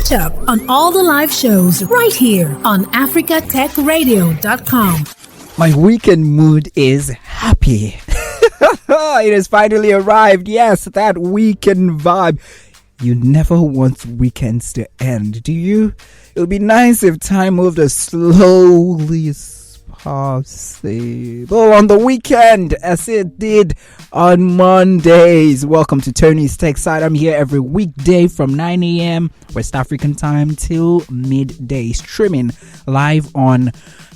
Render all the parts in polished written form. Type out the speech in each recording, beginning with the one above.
Catch up on all the live shows right here on africatechradio.com. My weekend mood is happy. It has finally arrived. Yes, that weekend vibe. You never want weekends to end, do you? It would be nice if time moved as slowly as possible on the weekend as it did on Mondays. Welcome to Tony's Tech Side. I'm here every weekday from 9 a.m. West African time till midday, streaming live on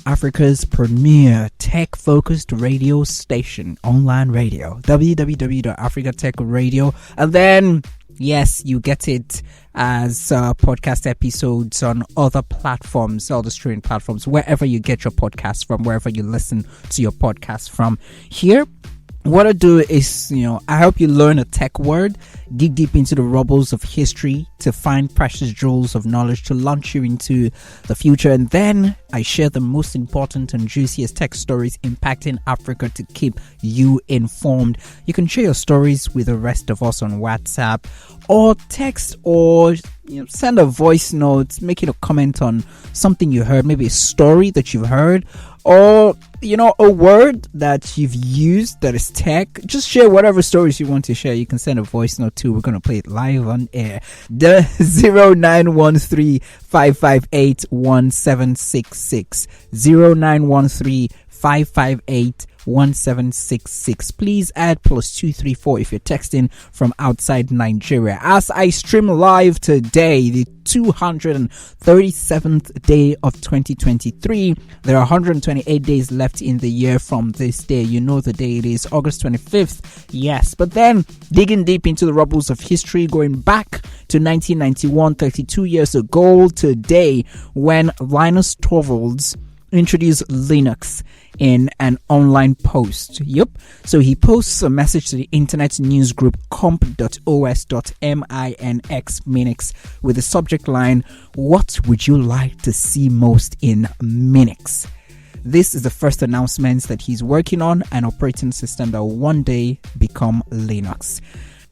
Africa's premier tech-focused radio station, online radio, www.africatechradio. And then, yes, you get it as podcast episodes on other platforms, all the streaming platforms, wherever you get your podcasts from, wherever you listen to your podcast from. Here, what I do is, I help you learn a tech word, dig deep into the rubbles of history to find precious jewels of knowledge to launch you into the future. And then I share the most important and juiciest tech stories impacting Africa to keep you informed. You can share your stories with the rest of us on WhatsApp or text or send a voice note, making a comment on something you heard, maybe a story that you've heard, or a word that you've used that is tech. Just share whatever stories you want to share. You can send a voice note too. We're going to play it live on air. The 0913-558-1766 0913-558-1766. Please add +234 if you're texting from outside Nigeria. As I stream live today, the 237th day of 2023. There are 128 days left in the year from this day. You know the day it is, August 25th. Yes, but then digging deep into the rubbles of history, going back to 1991, 32 years ago today, when Linus Torvalds introduced Linux in an online post. Yep. So he posts a message to the internet news group comp.os.minx with the subject line, "What would you like to see most in Minix?" This is the first announcement that he's working on an operating system that will one day become Linux.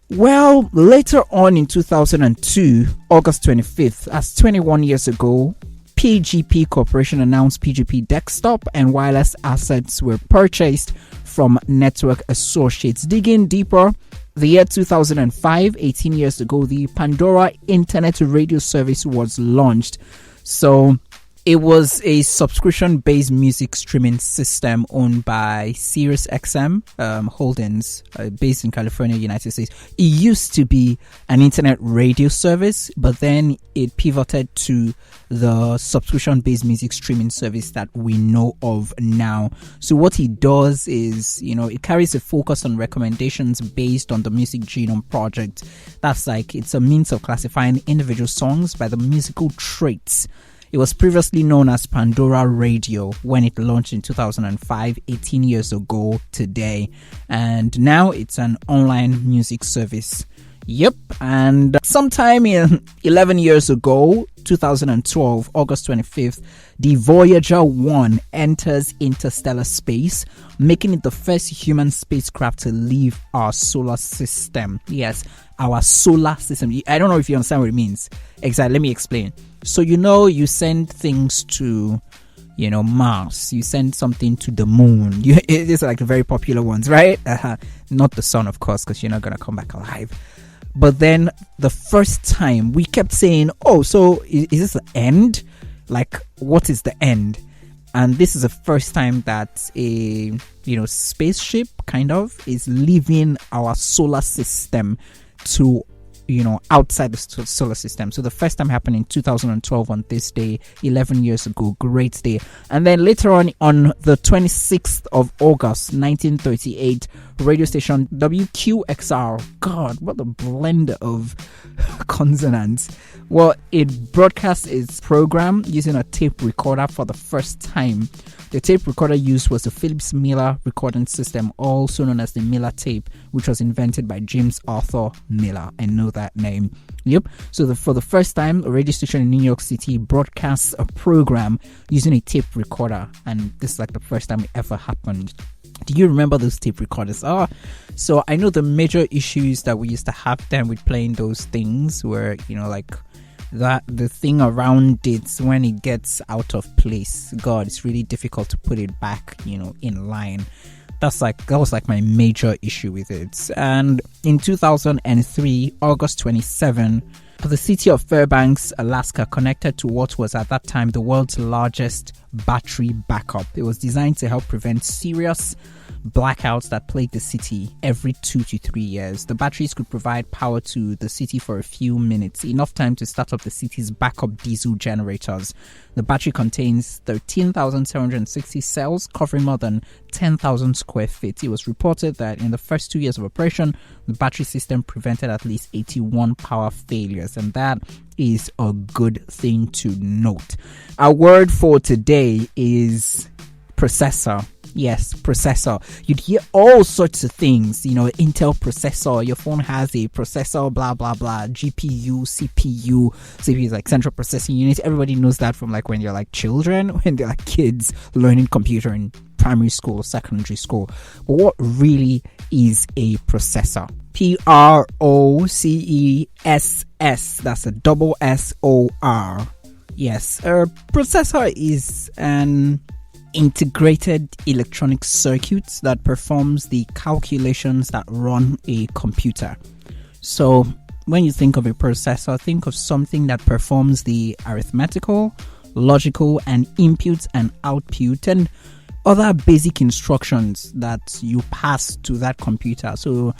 Well, later on in 2002, August 25th, as 21 years ago, PGP Corporation announced PGP desktop and wireless assets were purchased from Network Associates. Digging deeper, the year 2005, 18 years ago, the Pandora Internet Radio Service was launched. So it was a subscription-based music streaming system owned by SiriusXM Holdings, based in California, United States. It used to be an internet radio service, but then it pivoted to the subscription-based music streaming service that we know of now. So what he does is, it carries a focus on recommendations based on the Music Genome Project. That's like, it's a means of classifying individual songs by the musical traits. It was previously known as Pandora Radio when it launched in 2005, 18 years ago today. And now it's an online music service. Yep. And sometime in 11 years ago, 2012, August 25th, the Voyager 1 enters interstellar space, making it the first human spacecraft to leave our solar system. Yes, our solar system. I don't know if you understand what it means. Exactly. Let me explain. So, you send things to, Mars. You send something to the moon. These are like the very popular ones, right? Not the sun, of course, because you're not going to come back alive. But then the first time we kept saying, oh, so is this the end? Like, what is the end? And this is the first time that a, spaceship kind of is leaving our solar system to, outside the solar system. So the first time happened in 2012 on this day, 11 years ago. Great day. And then later on the 26th of August, 1938, radio station WQXR. God, what a blend of consonants. Well, it broadcast its program using a tape recorder for the first time. The tape recorder used was the Philips Miller recording system, also known as the Miller tape, which was invented by James Arthur Miller. I know that name. Yep. So for the first time, a radio station in New York City broadcasts a program using a tape recorder. And this is like the first time it ever happened. Do you remember those tape recorders? So I know the major issues that we used to have then with playing those things were, that the thing around it, when it gets out of place, God, it's really difficult to put it back, in line. That was like my major issue with it. And in 2003, August 27, the city of Fairbanks, Alaska, connected to what was at that time the world's largest battery backup. It was designed to help prevent serious blackouts that plagued the city every 2 to 3 years. The batteries could provide power to the city for a few minutes, enough time to start up the city's backup diesel generators. The battery contains 13,760 cells covering more than 10,000 square feet. It was reported that in the first 2 years of operation, the battery system prevented at least 81 power failures, and that is a good thing to note. Our word for today is processor. Yes, processor. You'd hear all sorts of things, Intel processor, your phone has a processor, blah, blah, blah, GPU, CPU is like central processing unit. Everybody knows that from like when you're like children, when they're like kids learning computer in primary school or secondary school. But what really is a processor? Process. That's a double SOR. Yes, a processor is an integrated electronic circuit that performs the calculations that run a computer. So when you think of a processor, think of something that performs the arithmetical, logical, and input and output and other basic instructions that you pass to that computer. So,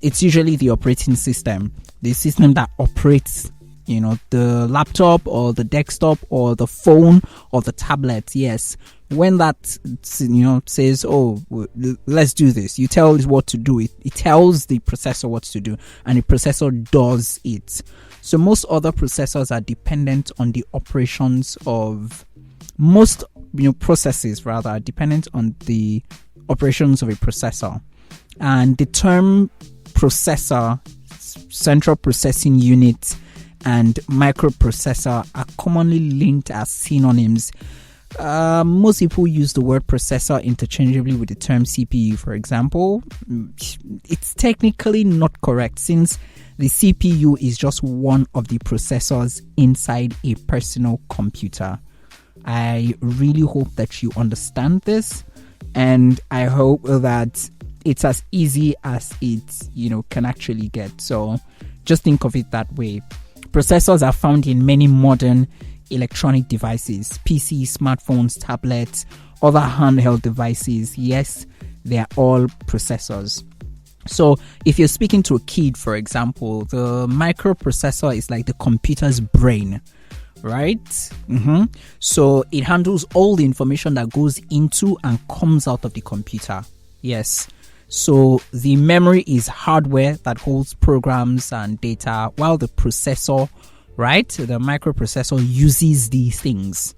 it's usually the operating system, the system that operates the laptop or the desktop or the phone or the tablet. Yes, when that says, oh, let's do this, you tell it what to do. It tells the processor what to do, and the processor does it. So most other processors are dependent on the operations of most processes rather are dependent on the operations of a processor. And the term processor, central processing unit, and microprocessor are commonly linked as synonyms. Most people use the word processor interchangeably with the term CPU, for example. It's technically not correct, since the CPU is just one of the processors inside a personal computer. I really hope that you understand this, and I hope that it's as easy as it can actually get. So just think of it that way. Processors are found in many modern electronic devices, PCs, smartphones, tablets, other handheld devices. Yes, they are all processors. So if you're speaking to a kid, for example, the microprocessor is like the computer's brain, right? So it handles all the information that goes into and comes out of the computer. Yes. So the memory is hardware that holds programs and data, while the processor, right, the microprocessor, uses these things.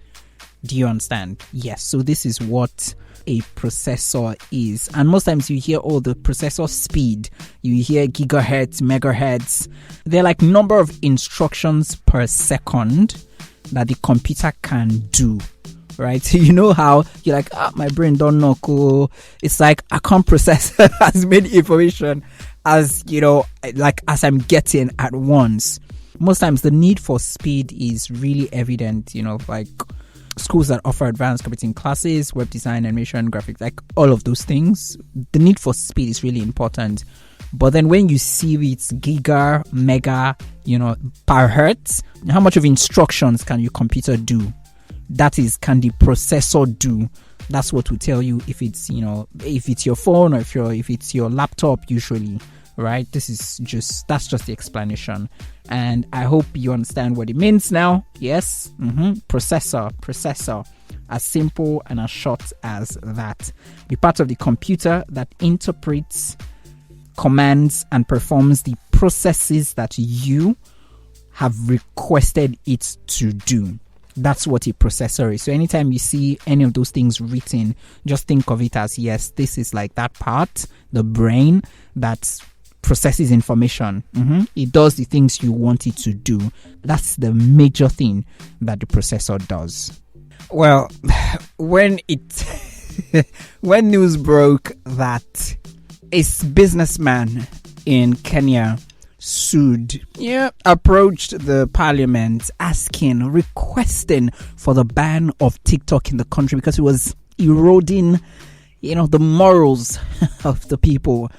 Do you understand? Yes. So this is what a processor is. And most times you hear, the processor speed. You hear gigahertz, megahertz. They're like number of instructions per second that the computer can do. Right, so you know how you're like, my brain don't know. Cool. It's like I can't process as many information as as I'm getting at once. Most times the need for speed is really evident. Like schools that offer advanced computing classes, web design, animation, graphics, like all of those things. The need for speed is really important. But then when you see it's giga, mega, per hertz, how much of instructions can your computer do? That is, can the processor do? That's what will tell you if it's if it's your phone or if it's your laptop usually, right? That's just the explanation, and I hope you understand what it means now. Yes, processor, as simple and as short as that. The part of the computer that interprets commands and performs the processes that you have requested it to do. That's what a processor is. So anytime you see any of those things written, just think of it as, yes, this is like that part, the brain that processes information. It does the things you want it to do. That's the major thing that the processor does. Well, when news broke that a businessman in Kenya sued, approached the parliament requesting for the ban of TikTok in the country because it was eroding, the morals of the people.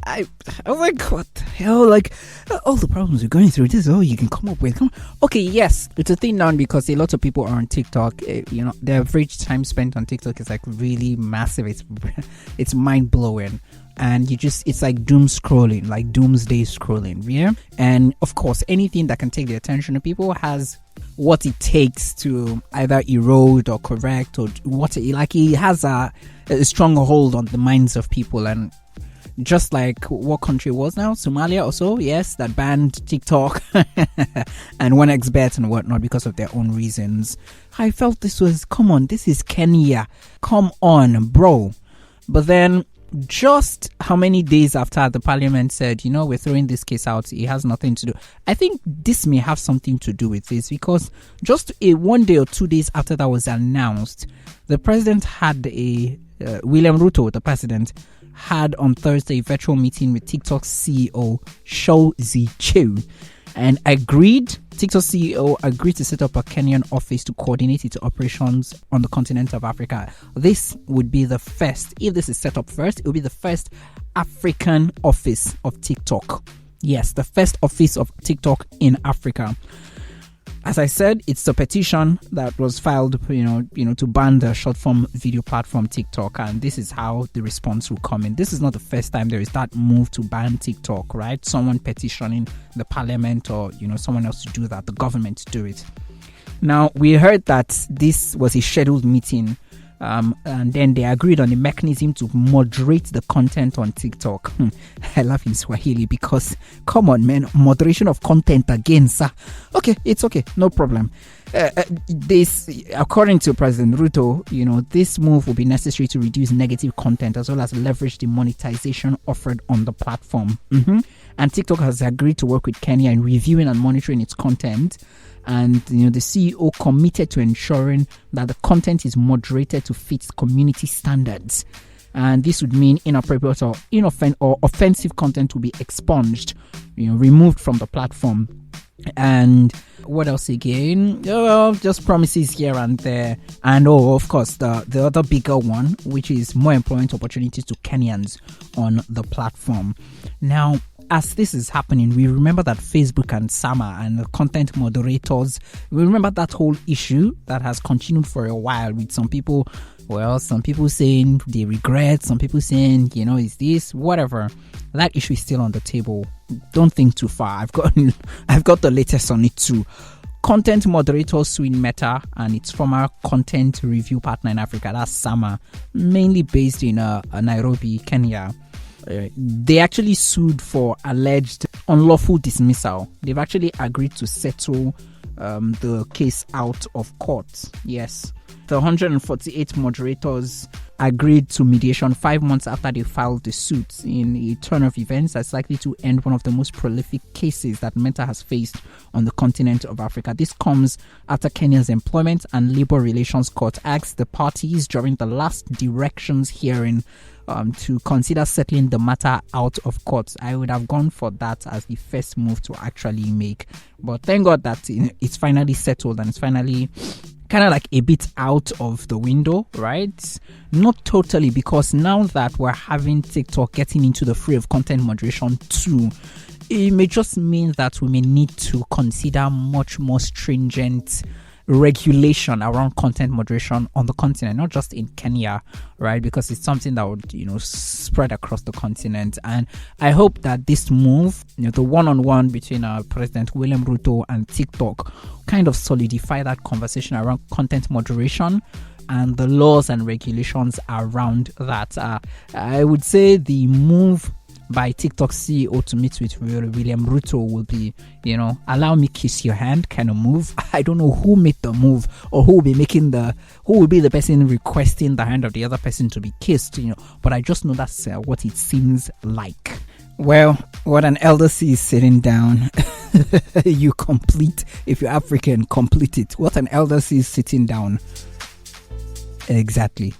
I was like, what the hell? Like, all the problems we're going through, this is all you can come up with. Okay, yes, it's a thing now because a lot of people are on TikTok. The average time spent on TikTok is like really massive. It's mind blowing. And it's like doom scrolling, like doomsday scrolling, yeah? And of course, anything that can take the attention of people has what it takes to either erode or correct, or it has a strong hold on the minds of people. And just like what country was now, Somalia or so, yes, that banned TikTok and 1xBet and whatnot because of their own reasons. I felt this is Kenya. Come on, bro. But then, just how many days after the parliament said, we're throwing this case out, it has nothing to do. I think this may have something to do with this because just 1 day or 2 days after that was announced, the president had William Ruto, the president, had on Thursday a virtual meeting with TikTok's CEO, Shou Zichu, and TikTok CEO agreed to set up a Kenyan office to coordinate its operations on the continent of Africa. This would be the first, if this is set up first, it will be the first African office of TikTok. Yes, the first office of TikTok in Africa. As I said, it's a petition that was filed, to ban the short-form video platform TikTok, and this is how the response will come in. This is not the first time there is that move to ban TikTok, right? Someone petitioning the parliament or, someone else to do that, the government to do it. Now, we heard that this was a scheduled meeting, and then they agreed on a mechanism to moderate the content on TikTok. I laugh in Swahili because, come on, man, moderation of content again, sir. Okay, it's okay, no problem. This, according to President Ruto, this move will be necessary to reduce negative content as well as leverage the monetization offered on the platform. And TikTok has agreed to work with Kenya in reviewing and monitoring its content. And the CEO committed to ensuring that the content is moderated to fit community standards. And this would mean inappropriate or offensive content will be expunged, removed from the platform. And what else again? Just promises here and there. And of course, the other bigger one, which is more employment opportunities to Kenyans on the platform. Now, as this is happening, we remember that Facebook and Sama and the content moderators, we remember that whole issue that has continued for a while with some people saying they regret, some people saying, is this, whatever. That issue is still on the table. Don't think too far. I've got the latest on it too. Content moderators suing Meta and its former content review partner in Africa, that's Sama, mainly based in Nairobi, Kenya. They actually sued for alleged unlawful dismissal. They've actually agreed to settle the case out of court. Yes. The 148 moderators agreed to mediation 5 months after they filed the suit in a turn of events that's likely to end one of the most prolific cases that Meta has faced on the continent of Africa. This comes after Kenya's Employment and Labor Relations Court asked the parties during the last directions hearing to consider settling the matter out of court. I would have gone for that as the first move to actually make. But thank God that it's finally settled and it's finally kind of like a bit out of the window, right? Not totally, because now that we're having TikTok getting into the fray of content moderation too, it may just mean that we may need to consider much more stringent regulation around content moderation on the continent, not just in Kenya, right? Because it's something that would, spread across the continent. And I hope that this move, the one-on-one between President William Ruto and TikTok, kind of solidify that conversation around content moderation and the laws and regulations around that. I would say the move by TikTok CEO to meet with William Ruto will be, allow me kiss your hand kind of move. I don't know who made the move or who will be the person requesting the hand of the other person to be kissed, but I just know that's what it seems like. Well, what an elder sees sitting down, you complete. If you're African, complete it. What an elder sees sitting down. Exactly.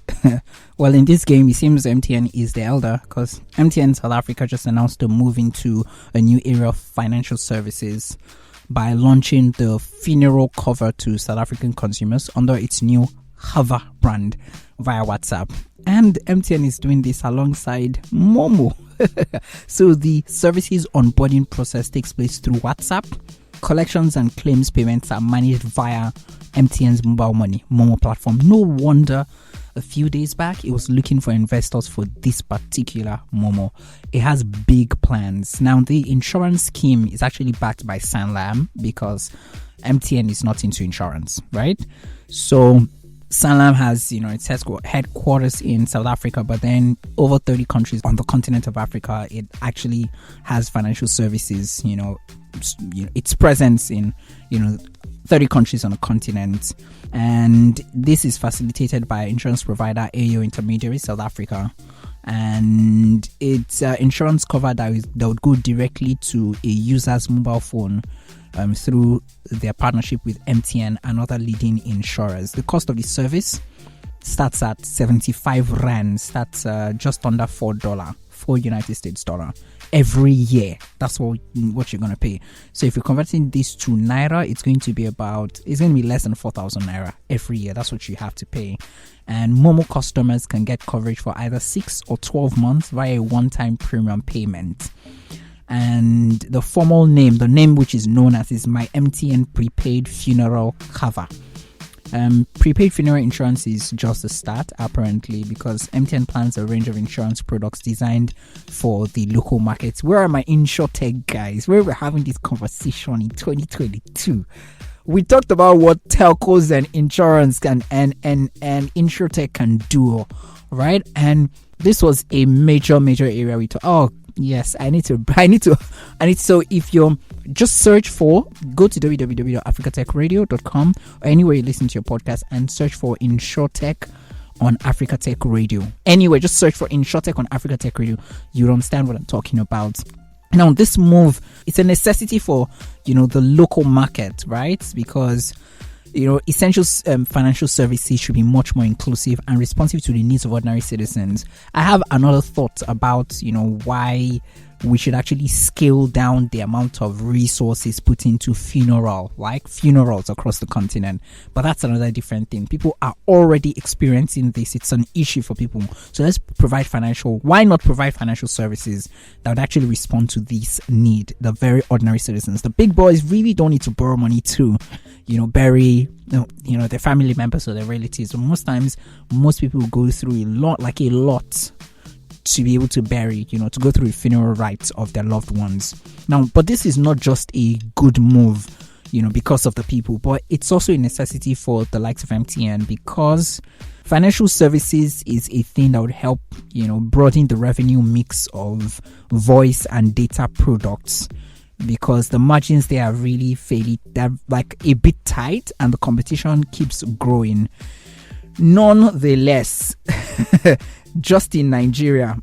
Well, in this game, it seems MTN is the elder because MTN South Africa just announced to move into a new area of financial services by launching the funeral cover to South African consumers under its new Hover brand via WhatsApp. And MTN is doing this alongside Momo. So the services onboarding process takes place through WhatsApp. Collections and claims payments are managed via MTN's mobile money Momo platform. No wonder a few days back it was looking for investors for this particular Momo. It has big plans. Now the insurance scheme is actually backed by Sanlam because MTN is not into insurance, right? So Sanlam has, its headquarters in South Africa, but then over 30 countries on the continent of Africa. It actually has financial services, its presence in, 30 countries on the continent. And this is facilitated by insurance provider AO Intermediary South Africa. And it's insurance cover that would go directly to a user's mobile phone through their partnership with MTN and other leading insurers. The cost of the service starts at 75 rands. That's just under $4 United States dollar every year. That's what you're going to pay. So if you're converting this to Naira, it's going to be less than 4,000 Naira every year. That's what you have to pay. And Momo customers can get coverage for either 6 or 12 months via a one-time premium payment. And the formal name, the name which is known as, is My MTN Prepaid Funeral Cover. Prepaid funeral insurance is just a start, apparently, because MTN plans a range of insurance products designed for the local markets. Where are my InsurTech guys? Where we're having this conversation in 2022. We talked about what telcos and insurance and InsurTech can do, right? And this was a major area we talked. Oh, yes, I need to. So if you're just go to www.africatechradio.com or anywhere you listen to your podcast and search for InsurTech on Africa Tech Radio. Anyway, just search for InsurTech on Africa Tech Radio. You'll understand what I'm talking about. Now, this move, it's a necessity for, the local market, right? Because essential financial services should be much more inclusive and responsive to the needs of ordinary citizens. I have another thought about, why we should actually scale down the amount of resources put into funerals across the continent. But that's another different thing. People are already experiencing this. It's an issue for people. So why not provide financial services that would actually respond to this need, the very ordinary citizens? The big boys really don't need to borrow money to, bury, their family members or their relatives. But most times, most people go through a lot to be able to bury, to go through the funeral rites of their loved ones. Now, but this is not just a good move, because of the people, but it's also a necessity for the likes of MTN, because financial services is a thing that would help, broaden the revenue mix of voice and data products, because the margins there are really they're like a bit tight and the competition keeps growing. Nonetheless, just in Nigeria,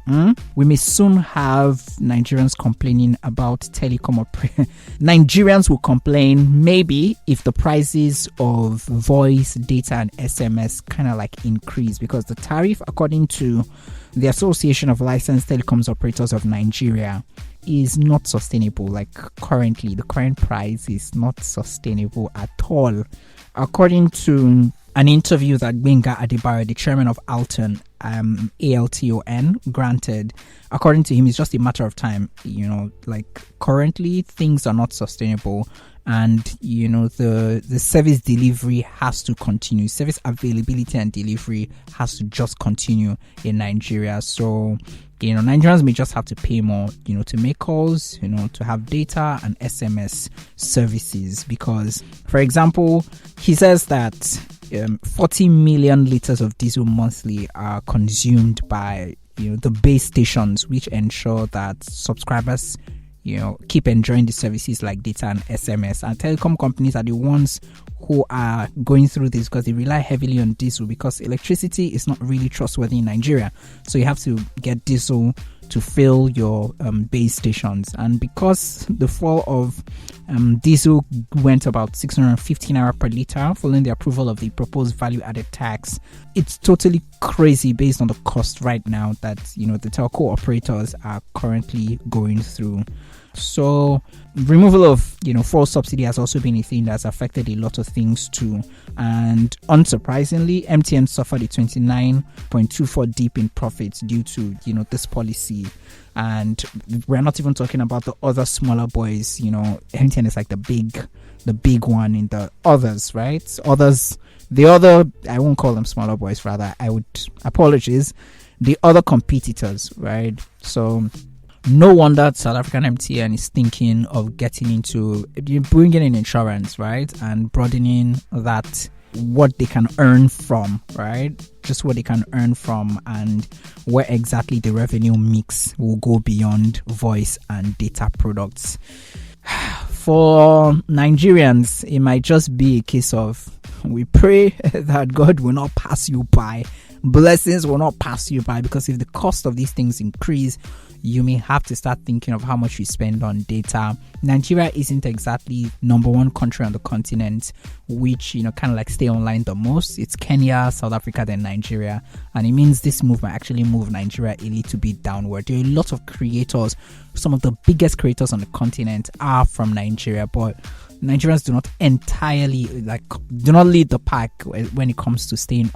we may soon have Nigerians complaining about telecom operators. Nigerians will complain maybe if the prices of voice, data and SMS kind of increase, because the tariff, according to the Association of Licensed Telecoms Operators of Nigeria, is not sustainable. Currently, the current price is not sustainable at all. According to an interview that Benga Adebayo, the chairman of Alton, ALTON, granted, according to him, it's just a matter of time. Currently things are not sustainable, and the service delivery has to continue. Service availability and delivery has to just continue in Nigeria. So Nigerians may just have to pay more, to make calls, to have data and SMS services, because, for example, he says that 40 million liters of diesel monthly are consumed by the base stations, which ensure that subscribers keep enjoying the services like data and SMS. And telecom companies are the ones who are going through this because they rely heavily on diesel, because electricity is not really trustworthy in Nigeria. So you have to get diesel, to fill your base stations. And because the fall of diesel went about 650 naira per litre following the approval of the proposed value-added tax, it's totally crazy based on the cost right now that the telco operators are currently going through. So removal of fuel subsidy has also been a thing that's affected a lot of things too. And unsurprisingly, MTN suffered a 29.24 dip in profits due to this policy. And we're not even talking about the other smaller boys. MTN is like the big one in the others, right? I won't call them smaller boys, rather I would apologize, the other competitors, right? So no wonder South African MTN is thinking of getting into bringing in insurance, right? And broadening that, what they can earn from, right? Just what they can earn from, and where exactly the revenue mix will go beyond voice and data products. For Nigerians, it might just be a case of, we pray that God will not pass you by. Blessings will not pass you by, because if the cost of these things increase, you may have to start thinking of how much you spend on data. Nigeria isn't exactly number one country on the continent which kind of like stay online the most. It's Kenya, South Africa, then Nigeria, and it means this move might actually move Nigeria a little bit downward. There are a lot of creators. Some of the biggest creators on the continent are from Nigeria, but Nigerians do not entirely do not lead the pack when it comes to staying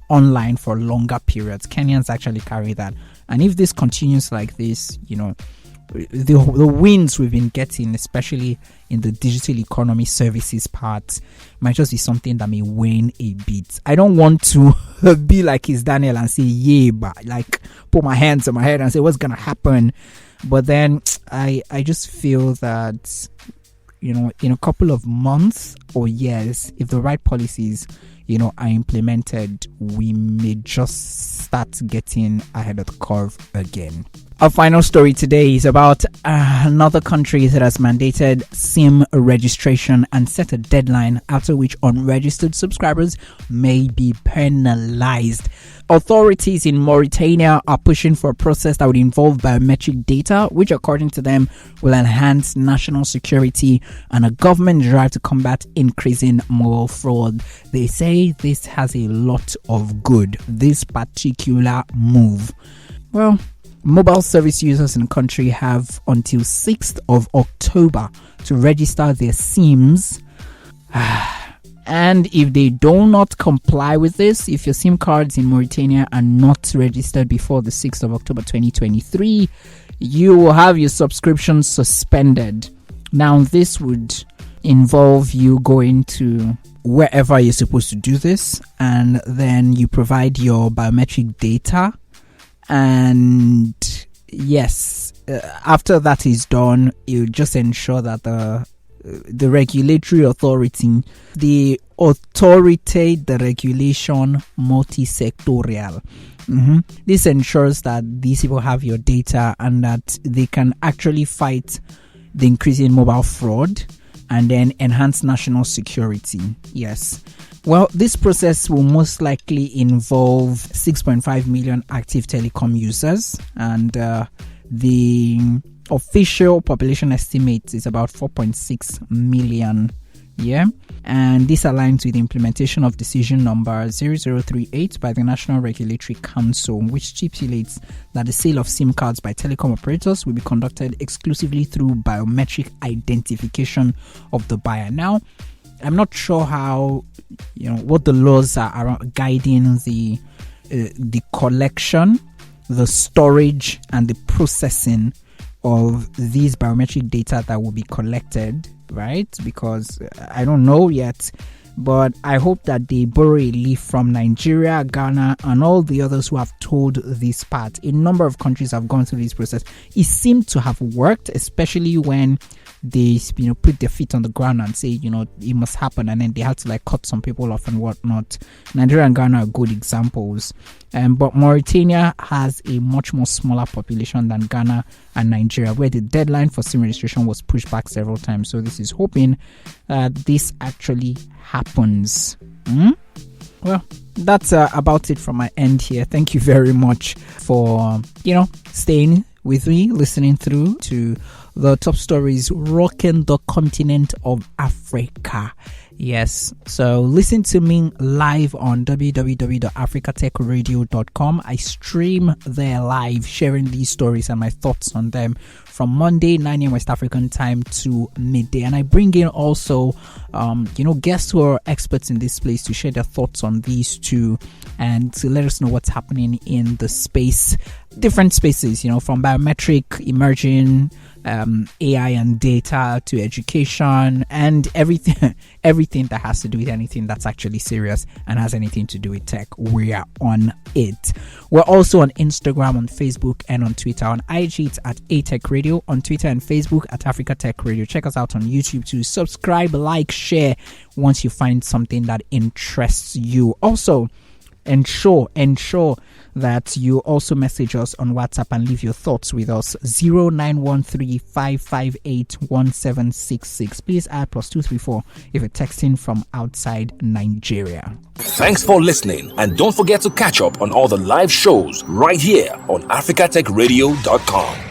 online for longer periods. Kenyans actually carry that. And if this continues like this, the wins we've been getting, especially in the digital economy services part, might just be something that may wane a bit. I don't want to be like his Daniel and say, yeah, but put my hands on my head and say what's going to happen. But then I just feel that, in a couple of months or years, if the right policies are implemented, we may just start getting ahead of the curve again. Our final story today is about another country that has mandated SIM registration and set a deadline after which unregistered subscribers may be penalized. Authorities in Mauritania are pushing for a process that would involve biometric data, which according to them will enhance national security and a government drive to combat increasing mobile fraud. They say this has a lot of good, this particular move. Well, mobile service users in the country have until 6th of October to register their SIMs. And if they do not comply with this, if your SIM cards in Mauritania are not registered before the 6th of October 2023, you will have your subscription suspended. Now, this would involve you going to wherever you're supposed to do this, and then you provide your biometric data. And yes, after that is done, you just ensure that the regulatory authority, the regulation multi-sectorial. This ensures that these people have your data and that they can actually fight the increasing mobile fraud and then enhance national security. Yes. Well, this process will most likely involve 6.5 million active telecom users, and the official population estimate is about 4.6 million. Yeah, and this aligns with the implementation of decision number 0038 by the National Regulatory Council, which stipulates that the sale of SIM cards by telecom operators will be conducted exclusively through biometric identification of the buyer. Now, I'm not sure how, what the laws are around guiding the collection, the storage, and the processing of these biometric data that will be collected, right? Because I don't know yet, but I hope that they borrow a leaf from Nigeria, Ghana, and all the others who have told this part. A number of countries have gone through this process. It seemed to have worked, especially when they put their feet on the ground and say it must happen, and then they had to cut some people off and whatnot. Nigeria and Ghana are good examples, but Mauritania has a much more smaller population than Ghana and Nigeria, where the deadline for SIM registration was pushed back several times. So this is hoping this actually happens. Well, that's about it from my end here. Thank you very much for staying with me, listening through to the top stories rocking the continent of Africa. Yes, so listen to me live on www.africatechradio.com. I stream there live, sharing these stories and my thoughts on them from Monday, 9 a.m. West African time to midday. And I bring in also, guests who are experts in this place to share their thoughts on these too and to let us know what's happening in the space, different spaces, from biometric, emerging, AI and data to education and everything that has to do with anything that's actually serious and has anything to do with tech. We are on it. We're also on Instagram, on Facebook, and on Twitter. On IG, it's at ATech Radio. On Twitter and Facebook, at Africa Tech Radio. Check us out on YouTube too. Subscribe, like, share once you find something that interests you. Also, ensure that you also message us on WhatsApp and leave your thoughts with us. 0913-558-1766. Please add +234 if you're texting from outside Nigeria. Thanks for listening, and don't forget to catch up on all the live shows right here on africatechradio.com.